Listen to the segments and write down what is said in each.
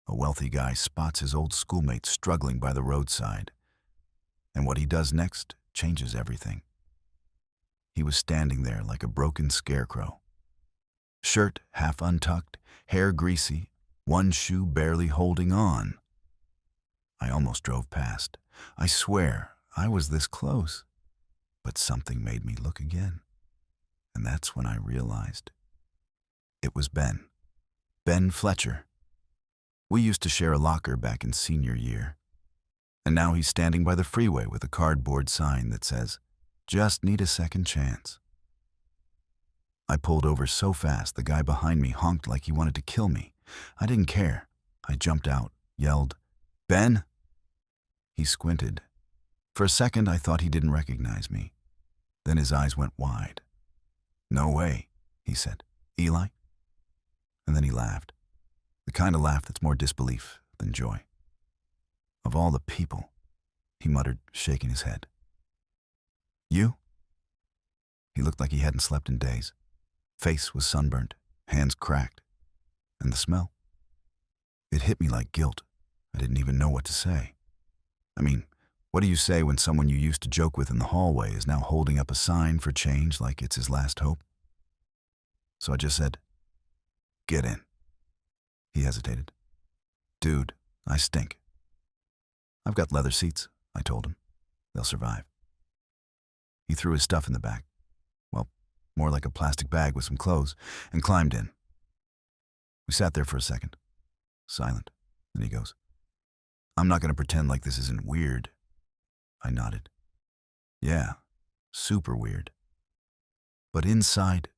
A wealthy guy spots his old schoolmate struggling by the roadside, and what he does next changes everything. He was standing there like a broken scarecrow. Shirt half untucked, hair greasy, one shoe barely holding on. I almost drove past. I swear, I was this close. But something made me look again. And that's when I realized. It was Ben. Ben Fletcher. We used to share a locker back in senior year. And now he's standing by the freeway with a cardboard sign that says, "Just need a second chance." I pulled over so fast the guy behind me honked like he wanted to kill me. I didn't care. I jumped out, yelled, "Ben?" He squinted. For a second I thought he didn't recognize me. Then his eyes went wide. "No way," he said. "Eli?" And then he laughed. The kind of laugh that's more disbelief than joy. "Of all the people," he muttered, shaking his head. "You?" He looked like he hadn't slept in days. Face was sunburnt, hands cracked. And the smell? It hit me like guilt. I didn't even know what to say. I mean, what do you say when someone you used to joke with in the hallway is now holding up a sign for change like it's his last hope? So I just said, "Get in." He hesitated. "Dude, I stink." "I've got leather seats," I told him. "They'll survive." He threw his stuff in the back. Well, more like a plastic bag with some clothes, and climbed in. We sat there for a second, silent. Then he goes, "I'm not going to pretend like this isn't weird." I nodded. "Yeah, super weird." But inside,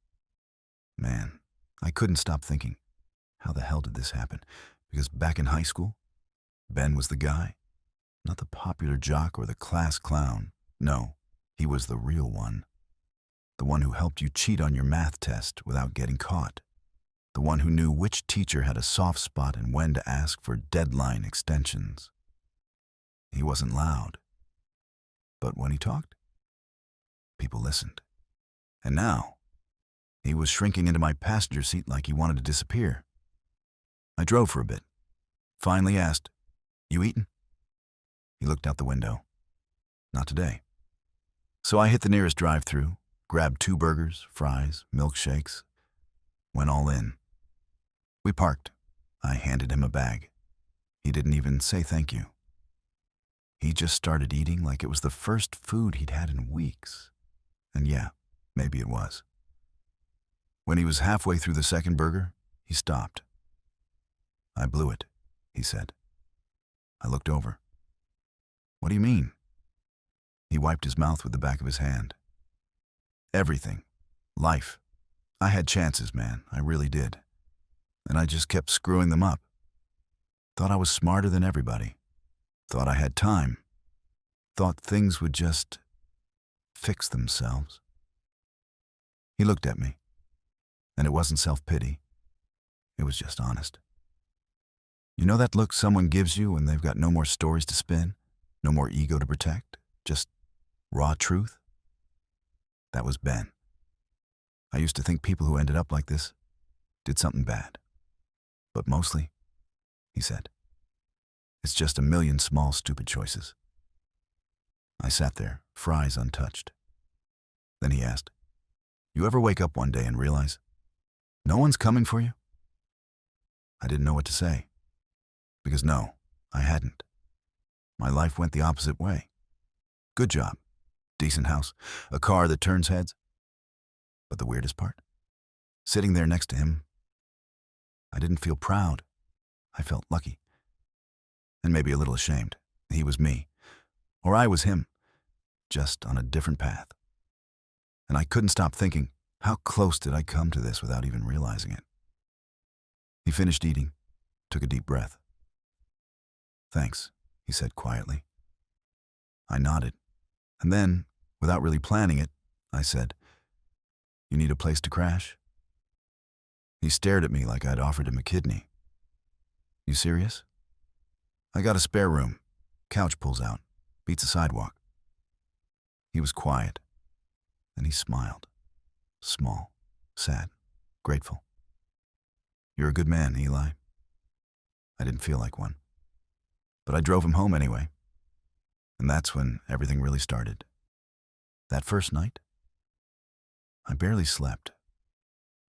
man, I couldn't stop thinking, how the hell did this happen? Because back in high school, Ben was the guy, not the popular jock or the class clown. No, he was the real one. The one who helped you cheat on your math test without getting caught. The one who knew which teacher had a soft spot and when to ask for deadline extensions. He wasn't loud. But when he talked, people listened. And now, he was shrinking into my passenger seat like he wanted to disappear. I drove for a bit. Finally asked, "You eatin'?" He looked out the window. "Not today." So I hit the nearest drive-thru, grabbed 2 burgers, fries, milkshakes, went all in. We parked. I handed him a bag. He didn't even say thank you. He just started eating like it was the first food he'd had in weeks. And yeah, maybe it was. When he was halfway through the second burger, he stopped. "I blew it," he said. I looked over. "What do you mean?" He wiped his mouth with the back of his hand. "Everything. Life. I had chances, man. I really did. And I just kept screwing them up. Thought I was smarter than everybody. Thought I had time. Thought things would just fix themselves." He looked at me. And it wasn't self-pity. It was just honest. You know that look someone gives you when they've got no more stories to spin? No more ego to protect? Just raw truth? That was Ben. I used to think people who ended up like this did something bad. But mostly, he said, it's just a million small, stupid choices. I sat there, fries untouched. Then he asked, "You ever wake up one day and realize no one's coming for you?" I didn't know what to say. Because no, I hadn't. My life went the opposite way. Good job, decent house, a car that turns heads. But the weirdest part? Sitting there next to him, I didn't feel proud. I felt lucky. And maybe a little ashamed. He was me. Or I was him. Just on a different path. And I couldn't stop thinking, how close did I come to this without even realizing it? He finished eating, took a deep breath. "Thanks," he said quietly. I nodded. And then, without really planning it, I said, "You need a place to crash?" He stared at me like I'd offered him a kidney. "You serious?" "I got a spare room. Couch pulls out. Beats a sidewalk." He was quiet. Then he smiled. Small, sad, grateful. "You're a good man, Eli." I didn't feel like one. But I drove him home anyway. And that's when everything really started. That first night, I barely slept.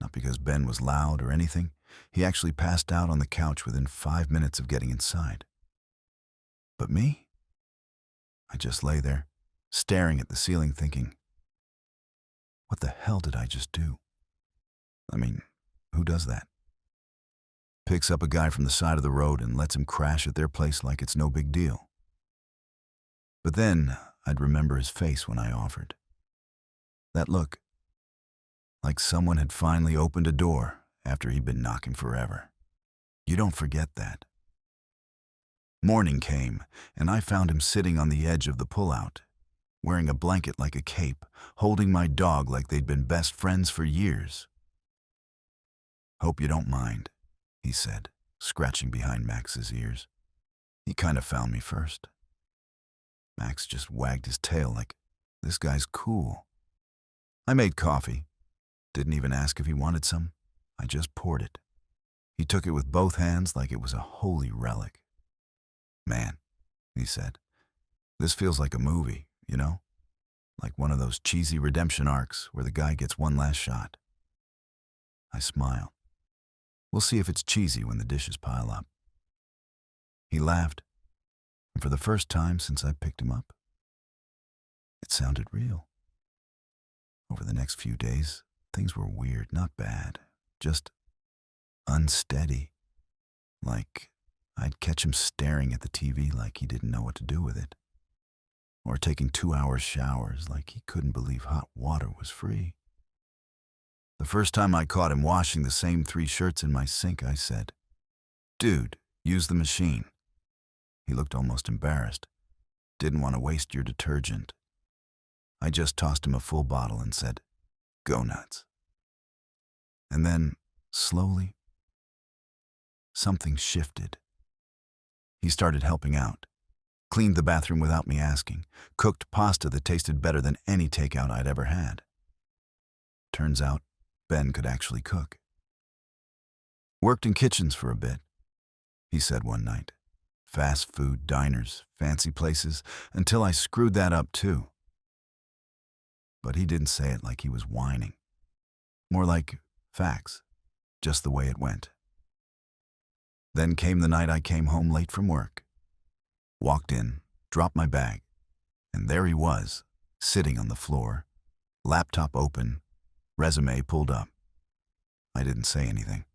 Not because Ben was loud or anything. He actually passed out on the couch within 5 minutes of getting inside. But me? I just lay there, staring at the ceiling thinking, what the hell did I just do? I mean, who does that? Picks up a guy from the side of the road and lets him crash at their place like it's no big deal. But then I'd remember his face when I offered. That look, like someone had finally opened a door after he'd been knocking forever. You don't forget that. Morning came, and I found him sitting on the edge of the pullout, wearing a blanket like a cape, holding my dog like they'd been best friends for years. "Hope you don't mind," he said, scratching behind Max's ears. He kind of found me first. Max just wagged his tail like, this guy's cool. I made coffee. Didn't even ask if he wanted some. I just poured it. He took it with both hands like it was a holy relic. "Man," he said, "this feels like a movie, you know? Like one of those cheesy redemption arcs where the guy gets one last shot." I smiled. "We'll see if it's cheesy when the dishes pile up." He laughed, and for the first time since I picked him up, it sounded real. Over the next few days, things were weird, not bad, just unsteady. Like I'd catch him staring at the TV like he didn't know what to do with it. Or taking 2-hour showers like he couldn't believe hot water was free. The first time I caught him washing the same 3 shirts in my sink, I said, "Dude, use the machine." He looked almost embarrassed. "Didn't want to waste your detergent." I just tossed him a full bottle and said, "Go nuts." And then, slowly, something shifted. He started helping out. Cleaned the bathroom without me asking. Cooked pasta that tasted better than any takeout I'd ever had. Turns out, Ben could actually cook. "Worked in kitchens for a bit," he said one night. "Fast food diners, fancy places, until I screwed that up too." But he didn't say it like he was whining. More like facts, just the way it went. Then came the night I came home late from work. Walked in, dropped my bag, and there he was, sitting on the floor, laptop open, resume pulled up. I didn't say anything,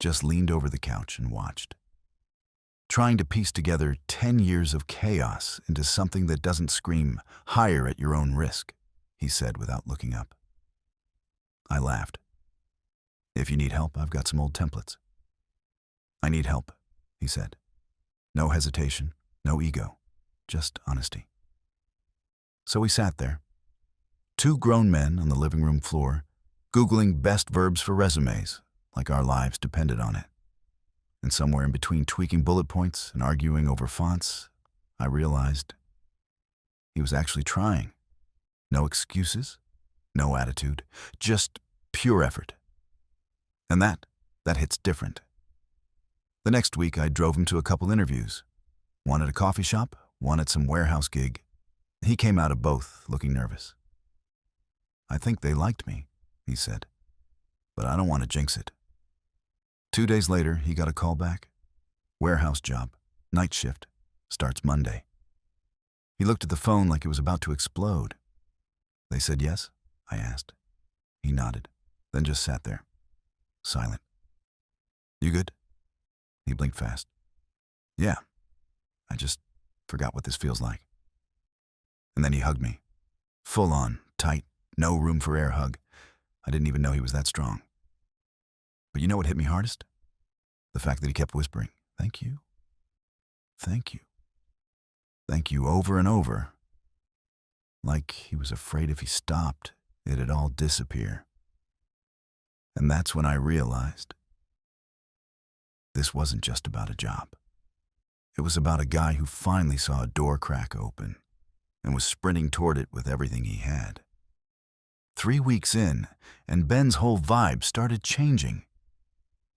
just leaned over the couch and watched. Trying to piece together 10 years of chaos into something that doesn't scream, "hire at your own risk," he said without looking up. I laughed. "If you need help, I've got some old templates." "I need help," he said. No hesitation, no ego, just honesty. So we sat there, 2 grown men on the living room floor, Googling best verbs for resumes, like our lives depended on it. And somewhere in between tweaking bullet points and arguing over fonts, I realized he was actually trying. No excuses, no attitude, just pure effort. And that hits different. The next week, I drove him to a couple interviews. One at a coffee shop, one at some warehouse gig. He came out of both looking nervous. "I think they liked me," he said, "but I don't want to jinx it." 2 days later, he got a call back. Warehouse job, night shift, starts Monday. He looked at the phone like it was about to explode. "They said yes?" I asked. He nodded, then just sat there, silent. "You good?" He blinked fast. "Yeah, I just forgot what this feels like." And then he hugged me. Full on, tight, no room for air hug. I didn't even know he was that strong. But you know what hit me hardest? The fact that he kept whispering, "Thank you. Thank you. Thank you," over and over. Like he was afraid if he stopped, it'd all disappear. And that's when I realized this wasn't just about a job. It was about a guy who finally saw a door crack open and was sprinting toward it with everything he had. 3 weeks in, and Ben's whole vibe started changing.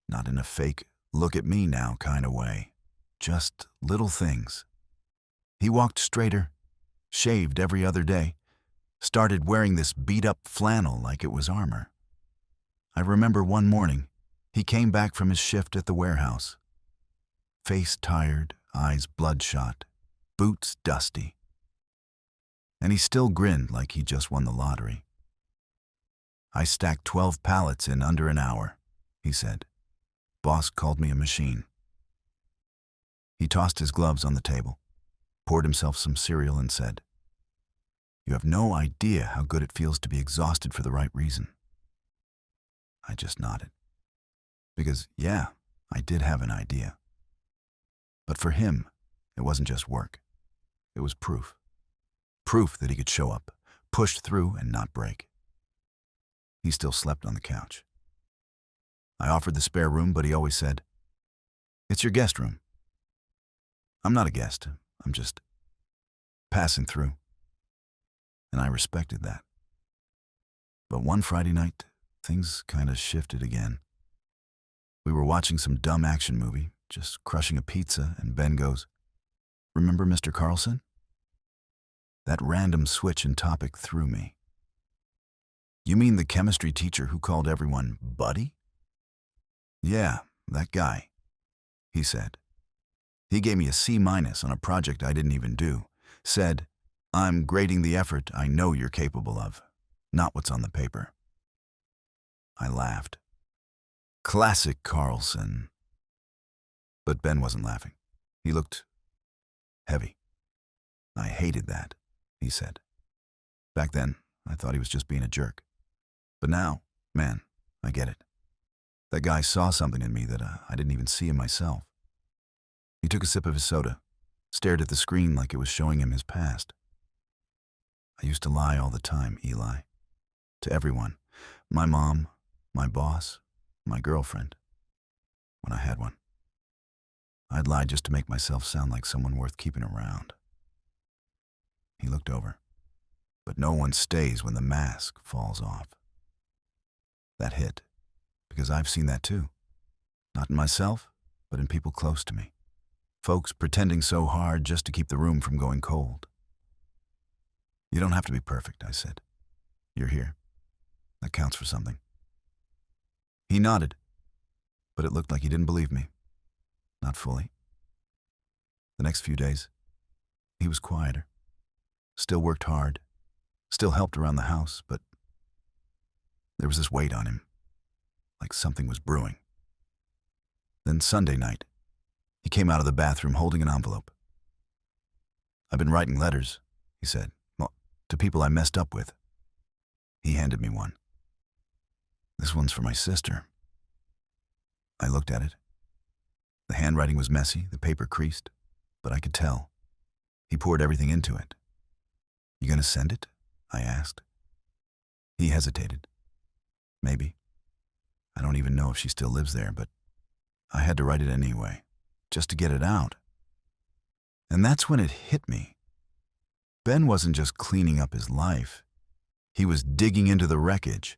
Not in a fake, look at me now kind of way. Just little things. He walked straighter, shaved every other day, started wearing this beat-up flannel like it was armor. I remember one morning, he came back from his shift at the warehouse. Face tired, eyes bloodshot, boots dusty. And he still grinned like he just won the lottery. "I stacked 12 pallets in under an hour," he said. "Boss called me a machine." He tossed his gloves on the table, poured himself some cereal and said, "You have no idea how good it feels to be exhausted for the right reason." I just nodded. Because, yeah, I did have an idea. But for him, it wasn't just work. It was proof. Proof that he could show up, push through, and not break. He still slept on the couch. I offered the spare room, but he always said, "It's your guest room." I'm not a guest. I'm just passing through. And I respected that. But one Friday night, things kind of shifted again. We were watching some dumb action movie, just crushing a pizza, and Ben goes, "Remember Mr. Carlson?" That random switch in topic threw me. "You mean the chemistry teacher who called everyone buddy?" "Yeah, that guy," he said. "He gave me a C- on a project I didn't even do. Said, 'I'm grading the effort I know you're capable of, not what's on the paper.'" I laughed. Classic Carlson. But Ben wasn't laughing. He looked heavy. "I hated that," he said. "Back then, I thought he was just being a jerk. But now, man, I get it. That guy saw something in me that I didn't even see in myself." He took a sip of his soda, stared at the screen like it was showing him his past. "I used to lie all the time, Eli. To everyone. My mom, my boss, my girlfriend. When I had one. I'd lie just to make myself sound like someone worth keeping around." He looked over. "But no one stays when the mask falls off." That hit, because I've seen that too. Not in myself, but in people close to me. Folks pretending so hard just to keep the room from going cold. "You don't have to be perfect," I said. "You're here. That counts for something." He nodded, but it looked like he didn't believe me. Not fully. The next few days, he was quieter. Still worked hard. Still helped around the house, but there was this weight on him, like something was brewing. Then Sunday night, he came out of the bathroom holding an envelope. "I've been writing letters," he said, "well, to people I messed up with." He handed me one. "This one's for my sister." I looked at it. The handwriting was messy, the paper creased, but I could tell. He poured everything into it. "You gonna send it?" I asked. He hesitated. "Maybe. I don't even know if she still lives there, but I had to write it anyway, just to get it out." And that's when it hit me. Ben wasn't just cleaning up his life. He was digging into the wreckage,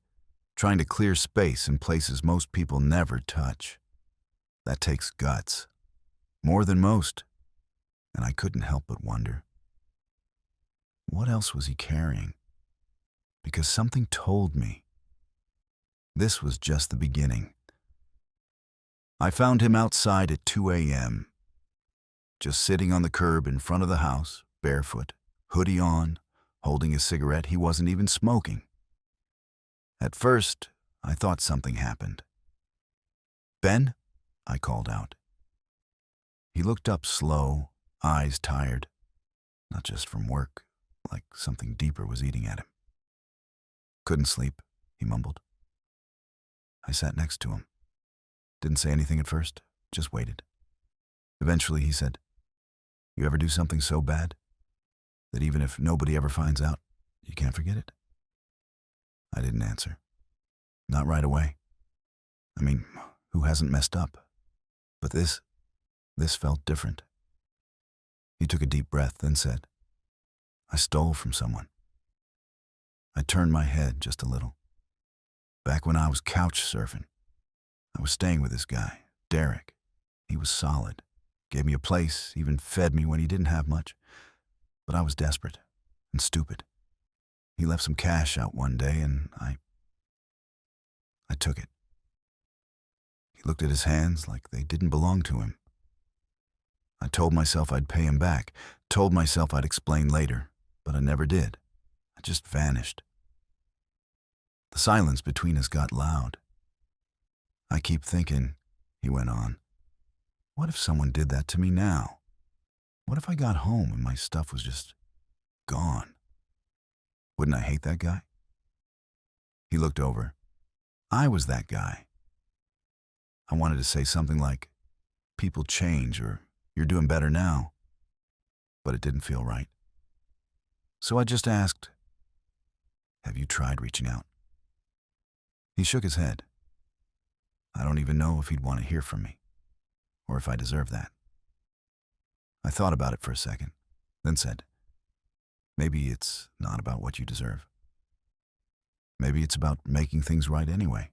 trying to clear space in places most people never touch. That takes guts. More than most. And I couldn't help but wonder, what else was he carrying? Because something told me this was just the beginning. I found him outside at 2 a.m., just sitting on the curb in front of the house, barefoot, hoodie on, holding a cigarette. He wasn't even smoking. At first, I thought something happened. "Ben?" I called out. He looked up slow, eyes tired, not just from work, like something deeper was eating at him. "Couldn't sleep," he mumbled. I sat next to him. Didn't say anything at first, just waited. Eventually he said, "You ever do something so bad that even if nobody ever finds out, you can't forget it?" I didn't answer. Not right away. I mean, who hasn't messed up? But this felt different. He took a deep breath, then said, "I stole from someone." I turned my head just a little. Back when I was couch surfing, I was staying with this guy, Derek. He was solid, gave me a place, even fed me when he didn't have much. But I was desperate and stupid. He left some cash out one day, and I took it. He looked at his hands like they didn't belong to him. I told myself I'd pay him back, told myself I'd explain later, but I never did. I just vanished. The silence between us got loud. I keep thinking, he went on, what if someone did that to me now? What if I got home and my stuff was just gone? Wouldn't I hate that guy? He looked over. I was that guy. I wanted to say something like, people change, or you're doing better now. But it didn't feel right. So I just asked, have you tried reaching out? He shook his head. I don't even know if he'd want to hear from me, or if I deserve that. I thought about it for a second, then said, maybe it's not about what you deserve. Maybe it's about making things right anyway.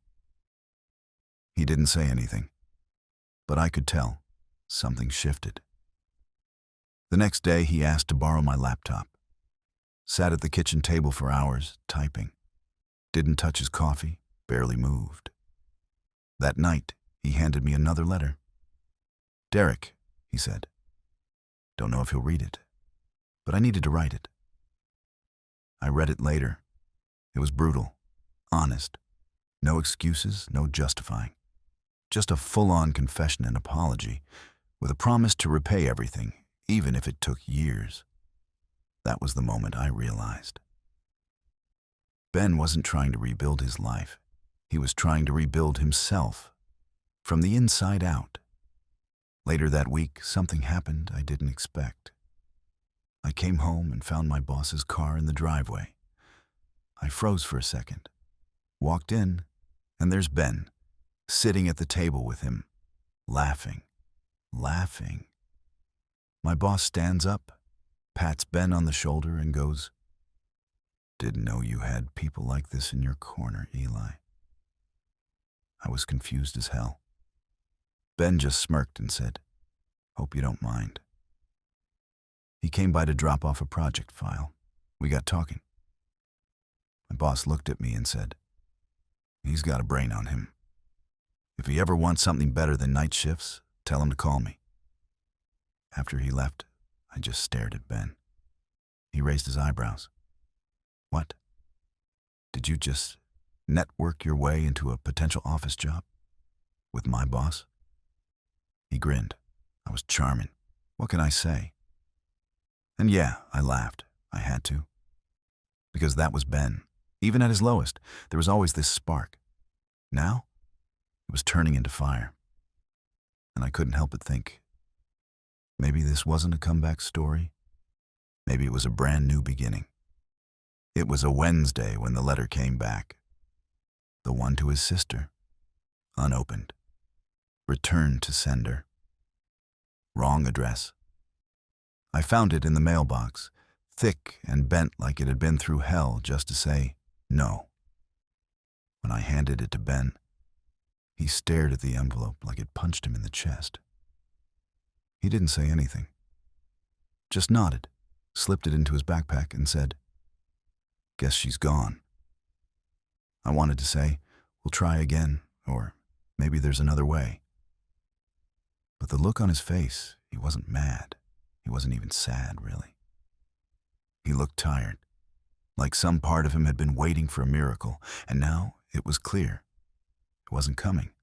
He didn't say anything, but I could tell something shifted. The next day, he asked to borrow my laptop. Sat at the kitchen table for hours, typing. Didn't touch his coffee, barely moved. That night, he handed me another letter. Derek, he said. Don't know if he'll read it, but I needed to write it. I read it later. It was brutal, honest. No excuses, no justifying. Just a full-on confession and apology, with a promise to repay everything, even if it took years. That was the moment I realized. Ben wasn't trying to rebuild his life. He was trying to rebuild himself, from the inside out. Later that week, something happened I didn't expect. I came home and found my boss's car in the driveway. I froze for a second, walked in, and there's Ben, sitting at the table with him, laughing. My boss stands up, pats Ben on the shoulder, and goes, "Didn't know you had people like this in your corner, Eli." I was confused as hell. Ben just smirked and said, "Hope you don't mind." He came by to drop off a project file. We got talking. My boss looked at me and said, "He's got a brain on him. If he ever wants something better than night shifts, tell him to call me." After he left, I just stared at Ben. He raised his eyebrows. "What? Did you just network your way into a potential office job? With my boss?" He grinned. I was charming. What can I say? And yeah, I laughed. I had to. Because that was Ben. Even at his lowest, there was always this spark. Now, it was turning into fire. And I couldn't help but think, maybe this wasn't a comeback story. Maybe it was a brand new beginning. It was a Wednesday when the letter came back. The one to his sister. Unopened. Returned to sender. Wrong address. I found it in the mailbox, thick and bent like it had been through hell just to say no. When I handed it to Ben, he stared at the envelope like it punched him in the chest. He didn't say anything. Just nodded, slipped it into his backpack, and said, "Guess she's gone." I wanted to say, "We'll try again," or "Maybe there's another way." But the look on his face, he wasn't mad. He wasn't even sad, really. He looked tired, like some part of him had been waiting for a miracle, and now it was clear. It wasn't coming.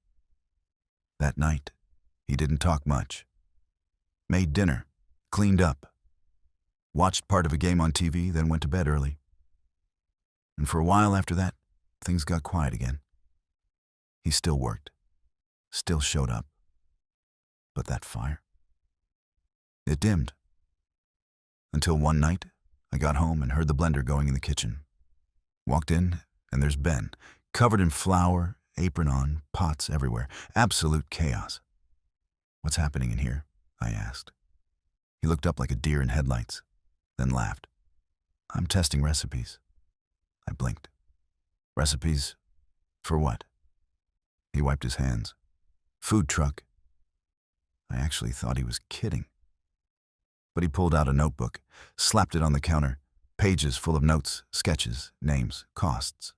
That night, he didn't talk much. Made dinner, cleaned up, watched part of a game on TV, then went to bed early. And for a while after that, things got quiet again. He still worked, still showed up. But that fire, it dimmed. Until one night, I got home and heard the blender going in the kitchen. Walked in, and there's Ben, covered in flour, apron on, pots everywhere. Absolute chaos. "What's happening in here?" I asked. He looked up like a deer in headlights, then laughed. "I'm testing recipes." I blinked. "Recipes? For what?" He wiped his hands. "Food truck." I actually thought he was kidding. But he pulled out a notebook, slapped it on the counter, pages full of notes, sketches, names, costs.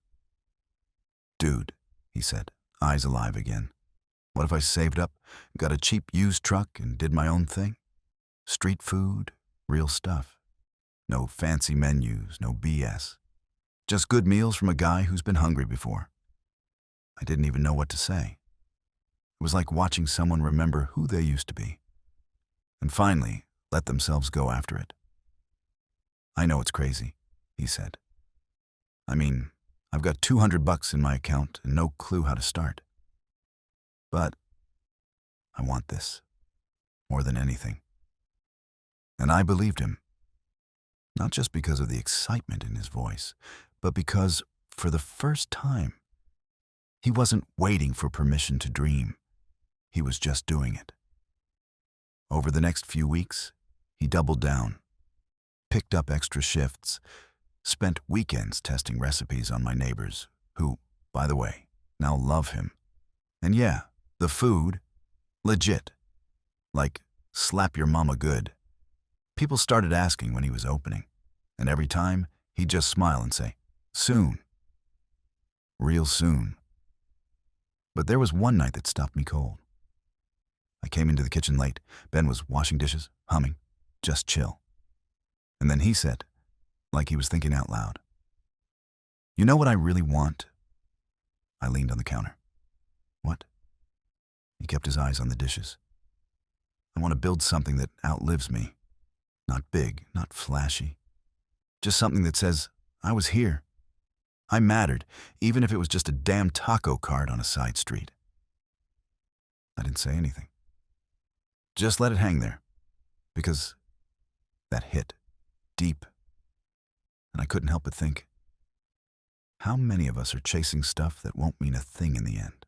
"Dude," he said, eyes alive again. "What if I saved up, got a cheap used truck, and did my own thing? Street food, real stuff. No fancy menus, no BS. Just good meals from a guy who's been hungry before." I didn't even know what to say. It was like watching someone remember who they used to be, and finally let themselves go after it. "I know it's crazy," he said. "I mean, I've got $200 in my account and no clue how to start. But I want this more than anything." And I believed him, not just because of the excitement in his voice, but because, for the first time, he wasn't waiting for permission to dream. He was just doing it. Over the next few weeks, he doubled down, picked up extra shifts, spent weekends testing recipes on my neighbors, who, by the way, now love him. And yeah, the food, legit. Like, slap your mama good. People started asking when he was opening, and every time, he'd just smile and say, "Soon." Real soon. But there was one night that stopped me cold. I came into the kitchen late. Ben was washing dishes, humming, just chill. And then he said, like he was thinking out loud, "You know what I really want?" I leaned on the counter. "What?" He kept his eyes on the dishes. "I want to build something that outlives me. Not big, not flashy. Just something that says, I was here. I mattered, even if it was just a damn taco cart on a side street." I didn't say anything. Just let it hang there, because that hit deep. And I couldn't help but think, how many of us are chasing stuff that won't mean a thing in the end?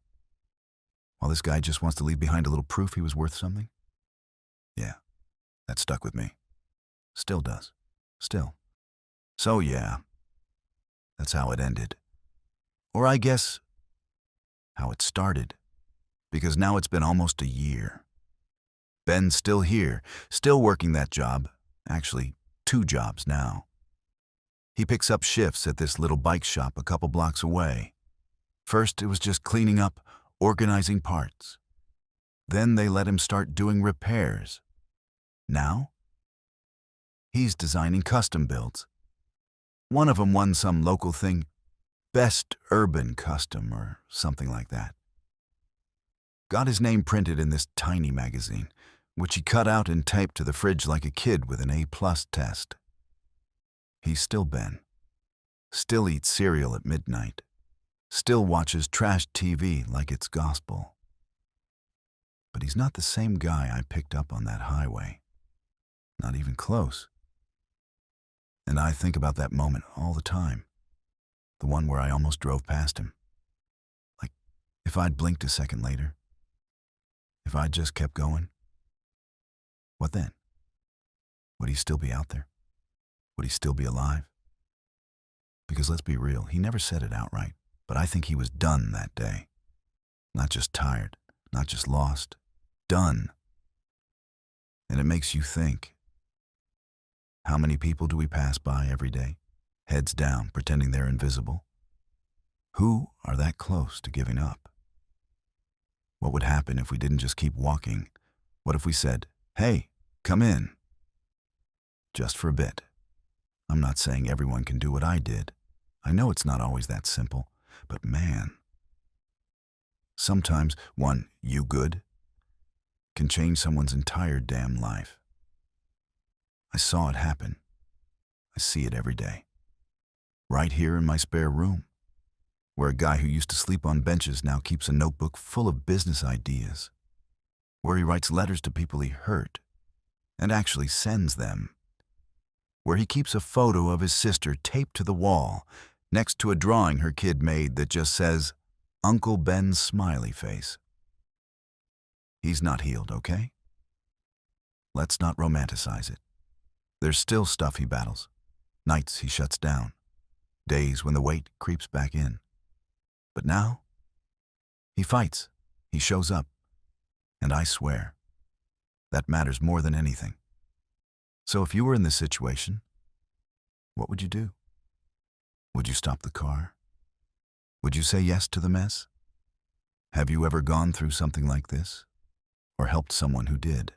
While this guy just wants to leave behind a little proof he was worth something? Yeah, that stuck with me. Still does. Still. So yeah, that's how it ended. Or I guess, how it started. Because now it's been almost a year. Ben's still here, still working that job. Actually, 2 jobs now. He picks up shifts at this little bike shop a couple blocks away. First, it was just cleaning up, organizing parts. Then they let him start doing repairs. Now, he's designing custom builds. One of them won some local thing, Best Urban Custom or something like that. Got his name printed in this tiny magazine, which he cut out and taped to the fridge like a kid with an A+ test. He's still Ben. Still eats cereal at midnight. Still watches trash TV like it's gospel. But he's not the same guy I picked up on that highway. Not even close. And I think about that moment all the time. The one where I almost drove past him. Like, if I'd blinked a second later, if I'd just kept going, what then? Would he still be out there? Would he still be alive? Because let's be real, he never said it outright, but I think he was done that day. Not just tired, not just lost, done. And it makes you think, how many people do we pass by every day, heads down, pretending they're invisible? Who are that close to giving up? What would happen if we didn't just keep walking? What if we said, "Hey, come in"? Just for a bit. I'm not saying everyone can do what I did. I know it's not always that simple, but man, sometimes one "you good" can change someone's entire damn life. I saw it happen. I see it every day. Right here in my spare room, where a guy who used to sleep on benches now keeps a notebook full of business ideas, where he writes letters to people he hurt and actually sends them, where he keeps a photo of his sister taped to the wall next to a drawing her kid made that just says, "Uncle Ben's smiley face." He's not healed, okay? Let's not romanticize it. There's still stuff he battles, nights he shuts down, days when the weight creeps back in. But now, he fights, he shows up, and I swear, That matters more than anything. So if you were in this situation, what would you do? Would you stop the car? Would you say yes to the mess? Have you ever gone through something like this? Or helped someone who did?